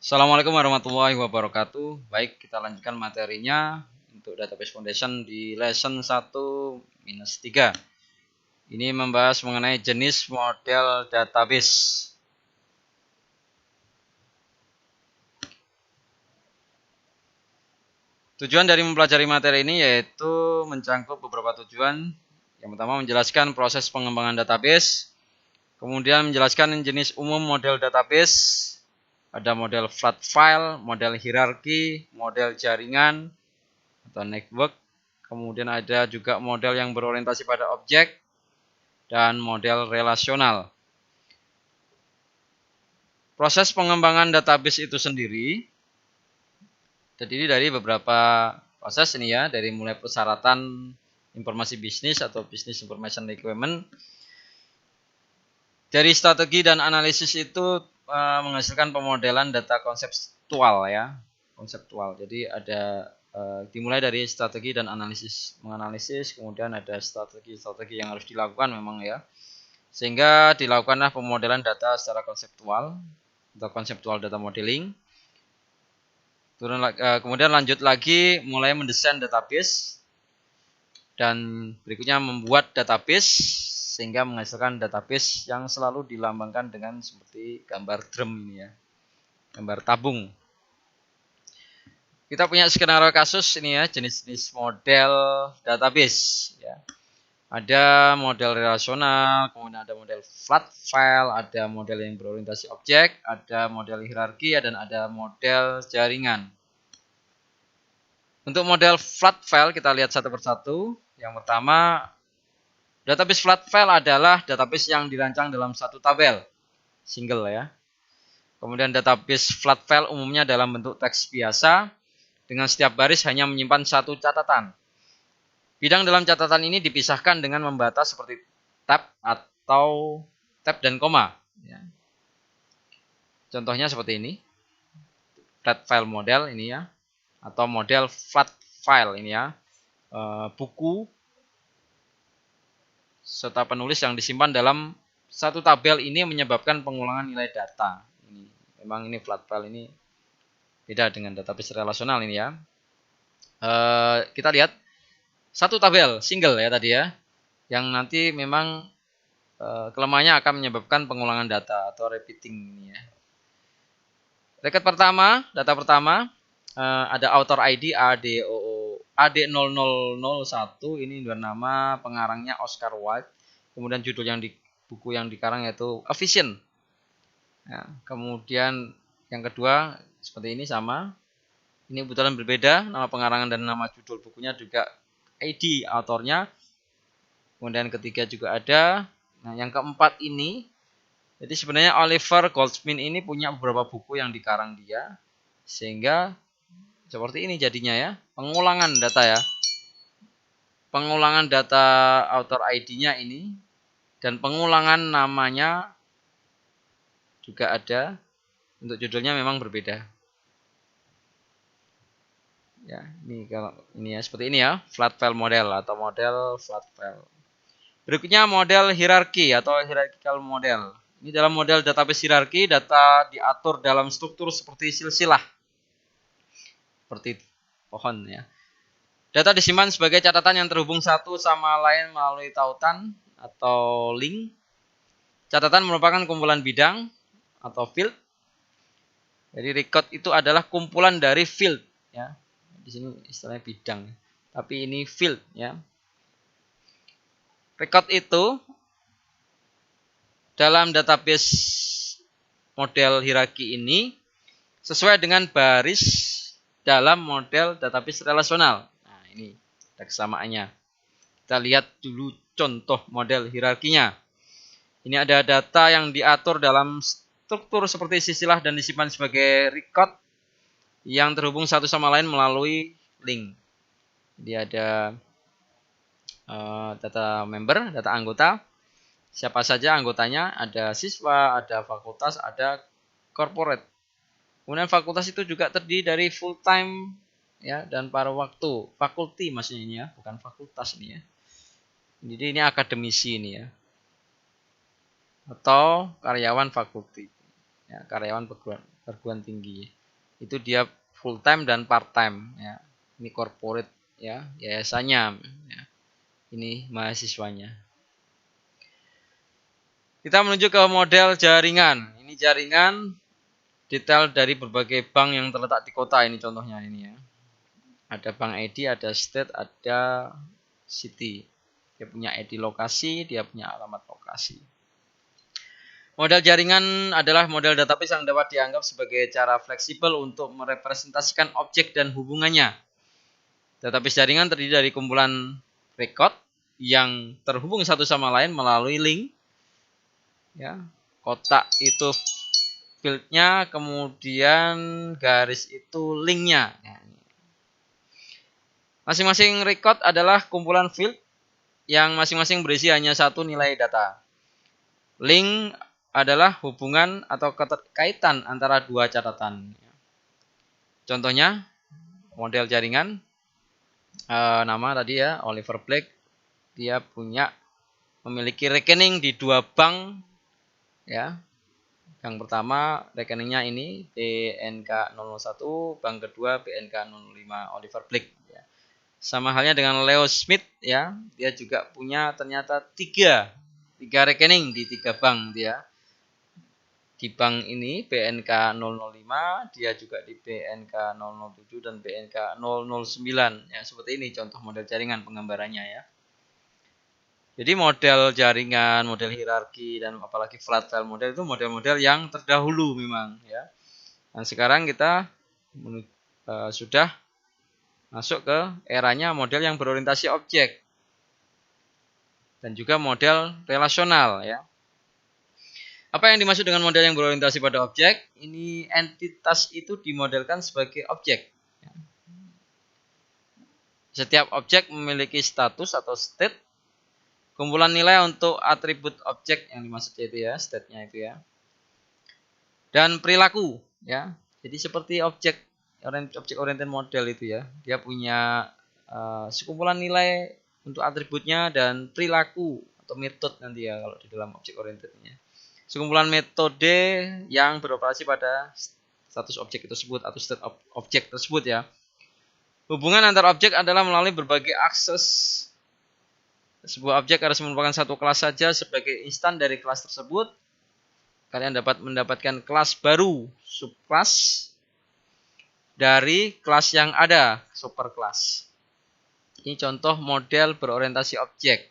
Assalamualaikum warahmatullahi wabarakatuh. Baik, kita lanjutkan materinya untuk Database Foundation di lesson 1-3. Ini membahas mengenai jenis model database. Tujuan dari mempelajari materi ini yaitu mencangkup beberapa tujuan. Yang pertama, menjelaskan proses pengembangan database. Kemudian menjelaskan jenis umum model database. Ada model flat file, model hierarki, model jaringan atau network. Kemudian ada juga model yang berorientasi pada objek dan model relasional. Proses pengembangan database itu sendiri terdiri dari beberapa proses ini ya, dari mulai persyaratan informasi bisnis atau business information requirement. Dari strategi dan analisis itu menghasilkan pemodelan data konseptual ya, konseptual. Jadi ada dimulai dari strategi dan menganalisis, kemudian ada strategi yang harus dilakukan memang ya, sehingga dilakukanlah pemodelan data secara konseptual atau konseptual data modeling. Kemudian lanjut lagi mulai mendesain database dan berikutnya membuat database sehingga menghasilkan database yang selalu dilambangkan dengan seperti gambar drum ini ya, gambar tabung. Kita punya skenario kasus ini ya, jenis-jenis model database ya. Ada model relasional, kemudian ada model flat file, ada model yang berorientasi objek, ada model hierarki, dan ada model jaringan. Untuk model flat file kita lihat satu persatu. Yang pertama, database flat file adalah database yang dirancang dalam satu tabel, single ya. Kemudian database flat file umumnya dalam bentuk teks biasa, dengan setiap baris hanya menyimpan satu catatan. Bidang dalam catatan ini dipisahkan dengan membatas seperti tab atau tab dan koma. Ya. Contohnya seperti ini, flat file model ini ya, atau model flat file ini ya, buku serta penulis yang disimpan dalam satu tabel ini menyebabkan pengulangan nilai data. Memang ini flat file ini beda dengan database relasional ini ya. Kita lihat satu tabel single ya tadi ya, yang nanti memang kelemahannya akan menyebabkan pengulangan data atau repeating ini ya. Record pertama, data pertama ada author ID AD0001, ini nama pengarangnya Oscar Wilde. Kemudian judul yang di buku yang dikarang yaitu A Vision. Ya, kemudian yang kedua seperti ini sama. Ini kebetulan berbeda, nama pengarangan dan nama judul bukunya juga ID autornya. Kemudian ketiga juga ada. Nah, yang keempat ini, jadi sebenarnya Oliver Goldsmith ini punya beberapa buku yang dikarang dia, sehingga seperti ini jadinya ya, pengulangan data ya. Pengulangan data author ID-nya ini dan pengulangan namanya juga ada. Untuk judulnya memang berbeda. Ya, ini kalau ini ya seperti ini ya, flat file model atau model flat file. Berikutnya model hierarki atau hierarchical model. Ini dalam model database hierarki, data diatur dalam struktur seperti silsilah. Seperti pohon ya. Data disimpan sebagai catatan yang terhubung satu sama lain melalui tautan atau link. Catatan merupakan kumpulan bidang atau field. Jadi record itu adalah kumpulan dari field ya. Di sini istilahnya bidang, tapi ini field ya. Record itu dalam database model hierarki ini sesuai dengan baris dalam model database relasional. Nah, ini ada kesamaannya. Kita lihat dulu contoh model hierarkinya. Ini ada data yang diatur dalam struktur seperti silsilah dan disimpan sebagai record yang terhubung satu sama lain melalui link. Jadi ada data member, data anggota, siapa saja anggotanya, ada siswa, ada fakultas, ada corporate. Kemudian fakultas itu juga terdiri dari full time ya dan paruh waktu, fakulti maksudnya ini ya, bukan fakultas ini ya. Jadi ini akademisi ini ya, atau karyawan fakulti, ya, karyawan perguruan. perguruan tinggi. Itu dia full time dan part time ya. Ini corporate ya, yayasannya ya. Ini mahasiswanya. Kita menuju ke model jaringan. Ini jaringan detail dari berbagai bank yang terletak di kota, ini contohnya ini ya. Ada Bank ID, ada State, ada City. Dia punya ID lokasi, dia punya alamat lokasi. Model jaringan adalah model database yang dapat dianggap sebagai cara fleksibel untuk merepresentasikan objek dan hubungannya. Database jaringan terdiri dari kumpulan record yang terhubung satu sama lain melalui link. Ya, kotak itu fieldnya, kemudian garis itu linknya. Masing-masing record adalah kumpulan field yang masing-masing berisi hanya satu nilai data. Link adalah hubungan atau keterkaitan antara dua catatan. Contohnya model jaringan, nama tadi ya, Oliver Black, dia memiliki rekening di dua bank ya. Yang pertama rekeningnya ini BNK 001, bank kedua BNK 005 Oliver Black ya. Sama halnya dengan Leo Smith ya, dia juga punya ternyata tiga rekening di tiga bank dia. Di bank ini BNK 005, dia juga di BNK 007 dan BNK 009 ya, seperti ini contoh model jaringan penggambarannya ya. Jadi model jaringan, model hierarki, dan apalagi flat file model itu model-model yang terdahulu memang ya. Dan sekarang kita sudah masuk ke eranya model yang berorientasi objek dan juga model relasional ya. Apa yang dimaksud dengan model yang berorientasi pada objek? Ini entitas itu dimodelkan sebagai objek. Setiap objek memiliki status atau state. Kumpulan nilai untuk atribut objek yang dimaksudnya itu ya, state-nya itu ya. Dan perilaku ya. Jadi seperti objek oriented model itu ya. Dia punya sekumpulan nilai untuk atributnya dan perilaku atau metode nanti ya kalau di dalam objek orientednya. Sekumpulan metode yang beroperasi pada status objek tersebut atau state objek tersebut ya. Hubungan antar objek adalah melalui berbagai akses. Sebuah objek harus merupakan satu kelas saja sebagai instan dari kelas tersebut. Kalian dapat mendapatkan kelas baru, subkelas dari kelas yang ada, superkelas. Ini contoh model berorientasi objek.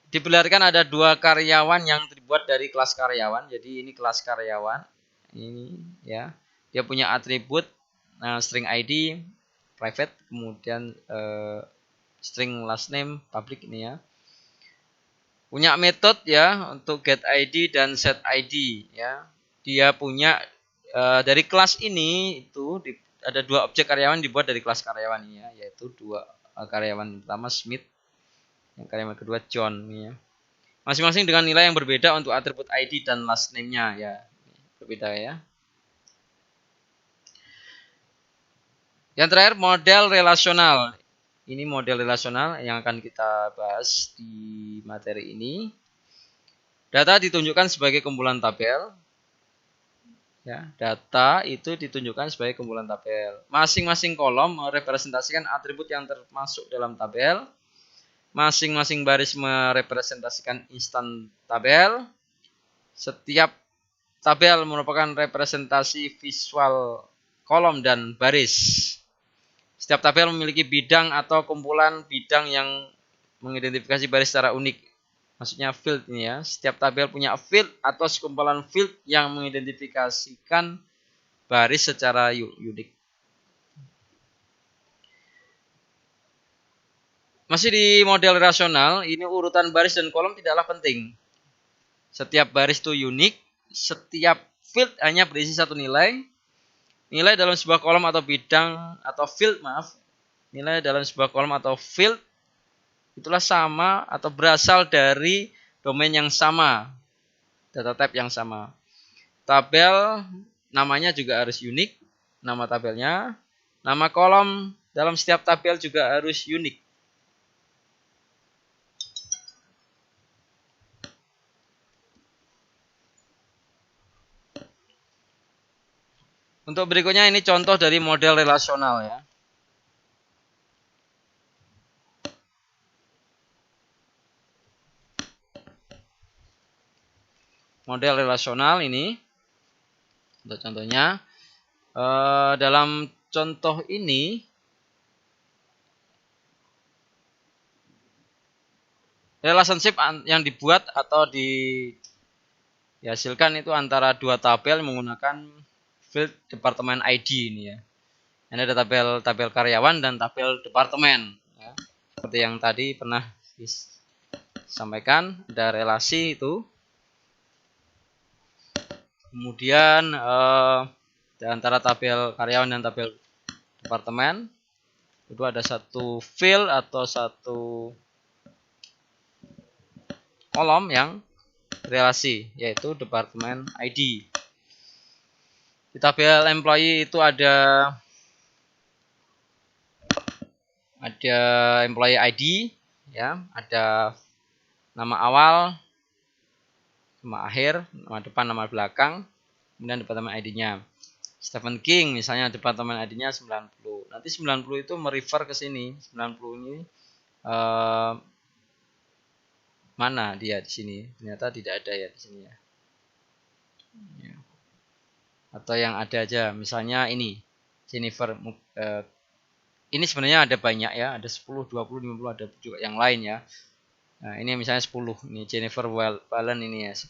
Diperlihatkan ada dua karyawan yang terbuat dari kelas karyawan. Jadi ini kelas karyawan. Ini ya. Dia punya atribut string ID, private, kemudian string last name public ini ya. Punya metode ya untuk get ID dan set ID ya. Dia punya dari kelas ini itu ada dua objek karyawan dibuat dari kelas karyawan ini ya, yaitu dua karyawan pertama Smith, yang karyawan kedua John ini ya. Masing-masing dengan nilai yang berbeda untuk atribut ID dan last name-nya ya. Berbeda ya. Yang terakhir model relasional. Ini model relasional yang akan kita bahas di materi ini. Data ditunjukkan sebagai kumpulan tabel. Ya, data itu ditunjukkan sebagai kumpulan tabel. Masing-masing kolom merepresentasikan atribut yang termasuk dalam tabel. Masing-masing baris merepresentasikan instan tabel. Setiap tabel merupakan representasi visual kolom dan baris. Setiap tabel memiliki bidang atau kumpulan bidang yang mengidentifikasi baris secara unik. Maksudnya field ini ya. Setiap tabel punya field atau sekumpulan field yang mengidentifikasikan baris secara unik. Masih di model rasional, ini urutan baris dan kolom tidaklah penting. Setiap baris itu unik, setiap field hanya berisi satu nilai. Nilai dalam sebuah kolom atau bidang atau field, nilai dalam sebuah kolom atau field itulah sama atau berasal dari domain yang sama, data type yang sama. Tabel namanya juga harus unik, nama tabelnya. Nama kolom dalam setiap tabel juga harus unik. Untuk berikutnya ini contoh dari model relasional ya. Model relasional ini untuk contohnya dalam contoh ini relationship yang dibuat atau dihasilkan itu antara dua tabel menggunakan field departemen ID ini ya. Ini ada tabel karyawan dan tabel departemen ya. Seperti yang tadi pernah disampaikan, ada relasi itu. Kemudian di antara tabel karyawan dan tabel departemen itu ada satu field atau satu kolom yang relasi, yaitu departemen ID. Di tabel employee itu ada employee ID ya, ada nama awal, nama akhir, nama depan, nama belakang, kemudian departemen ID-nya. Stephen King misalnya departemen ID-nya 90. Nanti 90 itu merefer ke sini. 90 ini mana dia di sini? Ternyata tidak ada ya di sini ya. Atau yang ada aja, misalnya ini Jennifer. Ini sebenarnya ada banyak ya, ada 10, 20, 50, ada juga yang lain ya. Nah, ini misalnya 10. Ini Jennifer Wallen ini ya 10.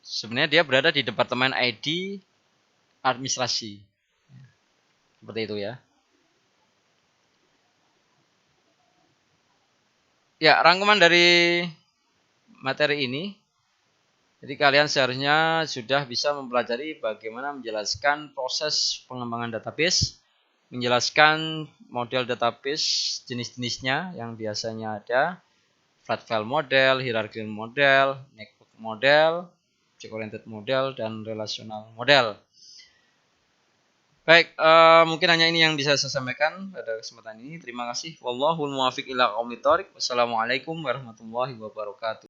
Sebenarnya dia berada di departemen ID administrasi. Seperti itu ya. Ya, rangkuman dari materi ini. Jadi kalian seharusnya sudah bisa mempelajari bagaimana menjelaskan proses pengembangan database, menjelaskan model database jenis-jenisnya yang biasanya ada, flat file model, hierarchical model, network model, object oriented model, dan relational model. Baik, mungkin hanya ini yang bisa saya sampaikan pada kesempatan ini. Terima kasih. Wallahul muwaffiq ila aqwamit thoriq. Wassalamualaikum warahmatullahi wabarakatuh.